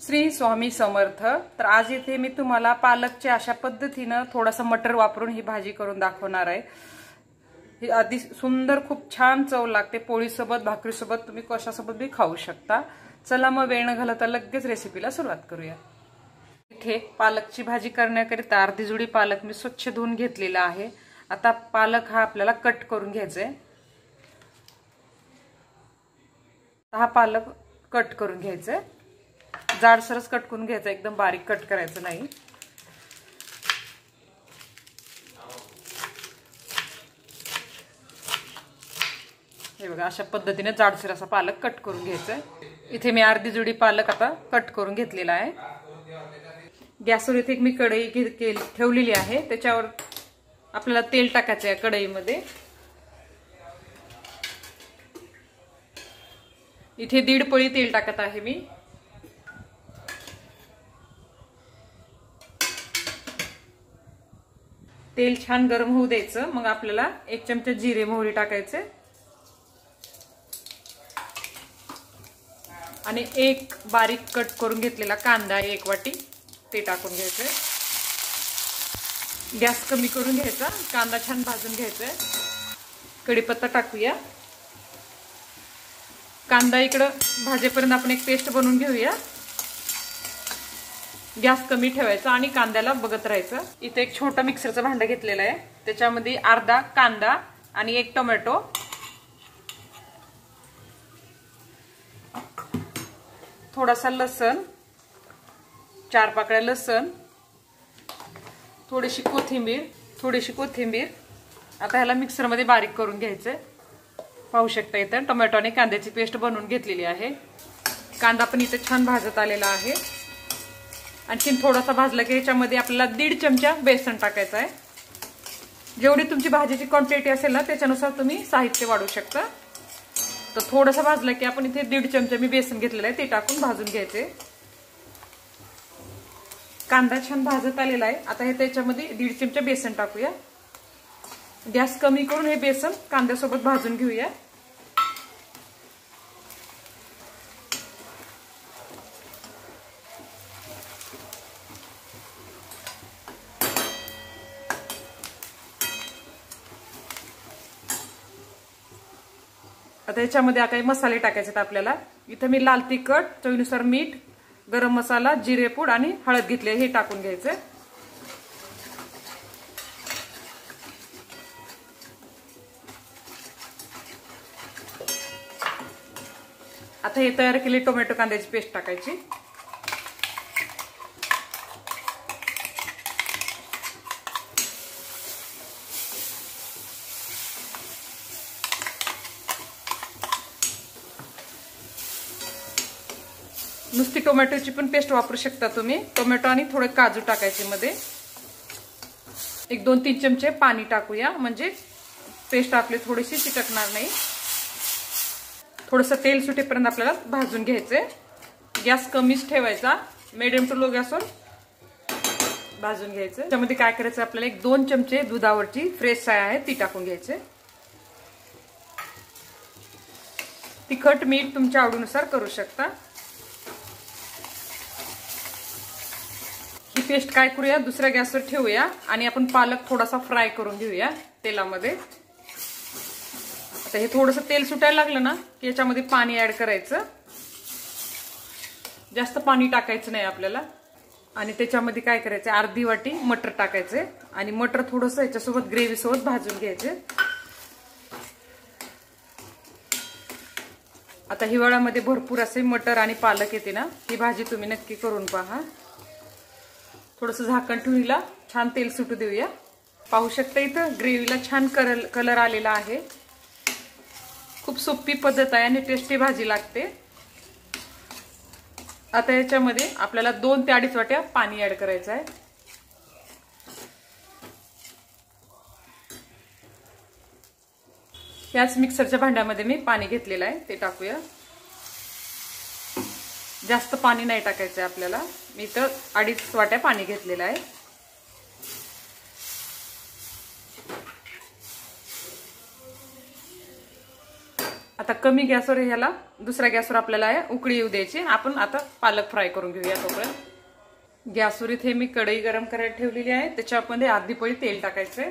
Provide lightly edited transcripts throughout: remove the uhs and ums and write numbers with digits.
श्री स्वामी समर्थ। तर आज इथे मी तुम्हाला पालकची अशा पद्धतीने थोडासा मटर वापरून ही भाजी करून दाखवणार आहे। ही अति सुंदर खूप छान चव लागते। पोळी सोबत भाकरी सोबत तुम्ही कशासोबत भी खाऊ शकता। चला मग वेळ न घालवता लगेच रेसिपीला सुरुवात करूया। इथे पालकची भाजी करण्याकरिता अर्धी जुडी पालक मी स्वच्छ धुवून घेतलेला आहे। आता पालक हा आपल्याला कट करून घ्यायचा आहे। हा पालक कट करून घ्यायचा आहे। जाडसरच कट करून घ्यायचा, एकदम बारीक कट करायचं नाही। हे बघा अशा पद्धतीने जाडसर असा पालक कट करून घ्यायचा आहे। इथे मी अर्धी जुडी पालक आता कट करून घेतलेला आहे। गॅसवर इथे मी कढई ठेवलेली आहे। त्याच्यावर आपल्याला तेल टाकायचं आहे। कढईमध्ये इथे 1.5 पळी तेल टाकत आहे मी। तेल छान गरम होऊ द्यायचं। मग आपल्याला 1 चमचा जिरे मोहरी टाकायचे आणि 1 बारीक कट करून घेतलेला कांदा 1 वाटी ते टाकून घ्यायचे। गॅस कमी करून घ्यायचा, कांदा छान भाजून घ्यायचा। कढीपत्ता टाकूया। कांदा इकडे भाजेपर्यंत आपण एक पेस्ट बनवून घेऊया। गॅस कमी ठेवायचा आणि कांद्याला बघत राहायचं। इथे एक छोटा मिक्सरचं भांडं घेतलेलं आहे। त्याच्यामध्ये अर्धा कांदा आणि 1 टोमॅटो, थोडासा लसूण, 4 पाकळ्या लसूण, थोडीशी कोथिंबीर। आता ह्याला मिक्सरमध्ये बारीक करून घ्यायचं। पाहू शकता इथं टोमॅटो आणि कांद्याची पेस्ट बनवून घेतलेली आहे। कांदा पण इथे छान भाजत आलेला आहे। आणखीन थोडासा भाजला की ह्याच्यामध्ये आपल्याला 1.5 चमचा बेसन टाकायचं आहे। जेवढी तुमची भाजीची क्वांटिटी असेल ना त्याच्यानुसार तुम्ही साहित्य वाढवू शकता। तर थोडासा भाजला की आपण इथे 1.5 चमचा मी बेसन घेतलेलं आहे ते टाकून भाजून घ्यायचे। कांदा छान भाजत आलेला आहे। आता हे त्याच्यामध्ये 1.5 चमचा बेसन टाकूया। गॅस कमी करून हे बेसन कांद्यासोबत भाजून घेऊया। आता याच्यामध्ये काही मसाले टाकायचे आपल्याला। इथे मी लाल तिखट, चवीनुसार मीठ, गरम मसाला, जिरेपूड आणि हळद घेतले, हे टाकून घ्यायचे। आता हे तयार केले टोमॅटो कांद्याची पेस्ट टाकायची। नुसती टोमॅटोची पण पेस्ट वापरू शकता तुम्ही। टोमॅटो आणि थोडे काजू टाकायचे मध्ये। 1-2-3 चमचे पाणी टाकूया, म्हणजे पेस्ट आपली थोडीशी चिटकणार नाही। थोडंसं तेल सुटेपर्यंत आपल्याला भाजून घ्यायचे। गॅस कमीच ठेवायचा, मीडियम टू लो गॅसवर भाजून घ्यायचं। त्यामध्ये काय करायचं आपल्याला 1-2 चमचे दुधावरची फ्रेश साय आहे ती टाकून घ्यायचे। तिखट मीठ तुमच्या आवडीनुसार करू शकता। ही पेस्ट काय करूया, दुसऱ्या गॅसवर ठेवूया आणि आपण पालक थोडासा फ्राय करून घेऊया तेलामध्ये। आता हे थोडंसं तेल सुटायला लागलं ना की याच्यामध्ये पाणी ऍड करायचं। जास्त पाणी टाकायचं नाही आपल्याला। आणि त्याच्यामध्ये काय करायचं, अर्धी वाटी मटर टाकायचे आणि मटर थोडंसं याच्यासोबत ग्रेव्ही सोबत भाजून घ्यायचे। आता हिवाळ्यामध्ये भरपूर असे मटर आणि पालक येते ना, ही भाजी तुम्ही नक्की करून पहा। थोडंसं झाकण ठेवून छान तेल सुटू देऊया। पाहू शकता इथं ग्रेव्हीला छान कलर आलेला आहे। खूप सोपी पद्धत आहे आणि टेस्टी भाजी लागते। आता याच्यामध्ये आपल्याला 2 ते 2.5 वाट्या पाणी ऍड करायचं आहे। याच मिक्सरच्या भांड्यामध्ये मी पाणी घेतलेलं आहे ते टाकूया। जास्त पाणी नाही टाकायचं आपल्याला। मी तर 2.5 वाट्या पाणी घेतलेलं आहे। आता कमी गॅसवर ह्याला दुसऱ्या गॅसवर आपल्याला उकळी येऊ द्यायची. आपण आता पालक फ्राय करून घेऊया. तोपर्यंत गॅसवर इथे मी कढई गरम करायला ठेवलेली आहे. त्याच्यामध्ये अर्धी पळी तेल टाकायचंय.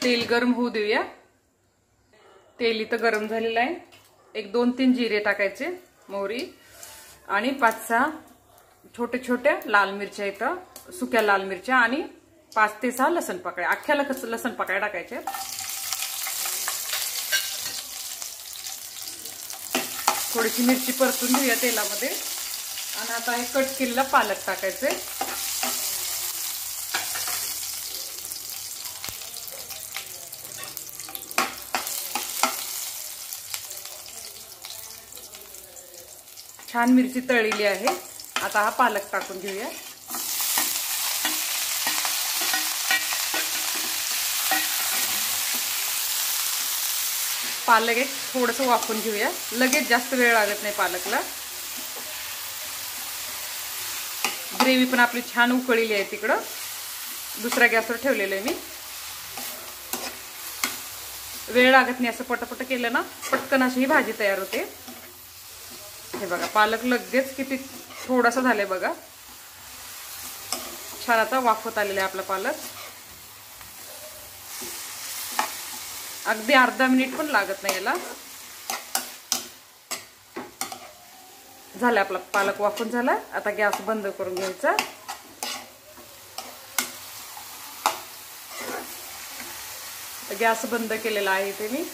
तेल गरम होऊ देऊया. तेल इथं गरम झालेलं आहे. एक 2-3 जिरे टाकायचे, मोहरी आणि 5-6 छोट्या छोट्या लाल मिरच्या, इथं सुक्या लाल मिरच्या आणि 5 ते 6 लसण पाकळ्या, अख्ख्या लसण पाकळ्या टाकायच्या. थोडीशी मिरची परतून घेऊया तेलामध्ये. आणि आता हे कट केलेला पालक टाकायचे. छान मिरची तळलेली आहे. आता हा पालक टाकून घेऊया. पालक एक थोडंसं वाफून घेऊया. लगेच जास्त वेळ लागत नाही पालकला. ग्रेव्ही पण आपली छान उकळलेली आहे. तिकडं दुसऱ्या गॅसवर ठेवलेलं आहे मी. वेळ लागत नाही. असं पटपट केलं ना पटकन अशी ही भाजी तयार होते. हे बघा पालक लगेच किती थोडासा झालाय बघा. छान आता वाफवत आलेला आहे आपला पालक. अगदी अर्धा मिनिट पण लागत नाही याला. झाला आपला पालक वाफून झाला. आता गॅस बंद करून घ्यायचा. गॅस बंद केलेला आहे इथे मी.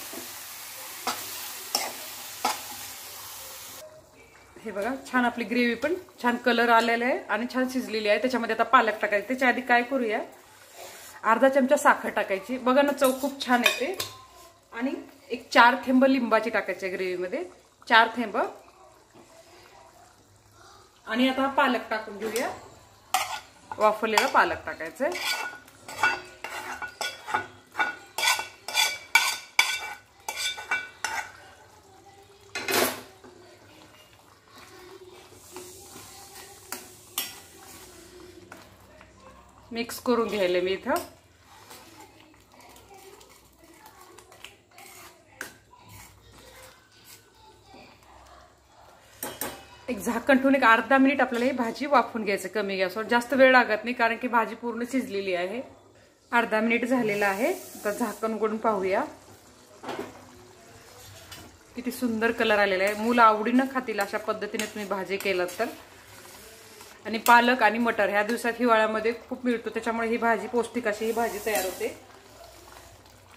हे बघा छान आपली ग्रेव्ही पण छान कलर आलेला आहे आणि छान शिजलेली आहे. त्याच्यामध्ये आता पालक टाकायचं. त्याच्या आधी काय करूया, अर्धा चमचा साखर टाकायची. बघा ना चव खूप छान येते. आणि एक 4 थेंब लिंबाची टाकायची ग्रेव्हीमध्ये, 4 थेंब. आणि आता पालक टाकून घेऊया. वाफवलेला पालक टाकायचं. मिक्स करून घ्यायला मी इथं. एक झाकण ठेवून एक अर्धा मिनिट आपल्याला ही भाजी वाफवून घ्यायचं कमी गॅसवर. जास्त वेळ लागत नाही कारण की भाजी पूर्ण शिजलेली आहे. अर्धा मिनिट झालेला आहे. आता झाकण उघडून पाहूया. किती सुंदर कलर आलेला आहे. मुलं आवडीनं खातील अशा पद्धतीने तुम्ही भाजी केलात तर. आणि पालक आणि मटर ह्या दिवसात हिवाळ्यामध्ये खूप मिळतो. त्याच्यामुळे ही भाजी पौष्टिक अशी ही भाजी तयार होते.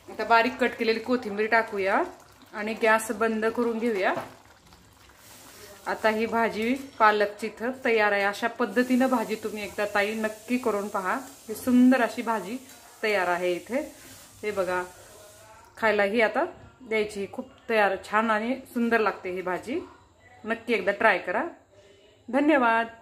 आता बारीक कट केलेली कोथिंबीर टाकूया आणि गॅस बंद करून घेऊया. आता ही भाजी पालकची इथं तयार आहे. अशा पद्धतीनं भाजी तुम्ही एकदा ताई नक्की करून पहा. ही सुंदर अशी भाजी तयार आहे इथे. हे बघा खायला ही आता द्यायची. खूप तयार छान आणि सुंदर लागते ही भाजी. नक्की एकदा ट्राय करा. धन्यवाद.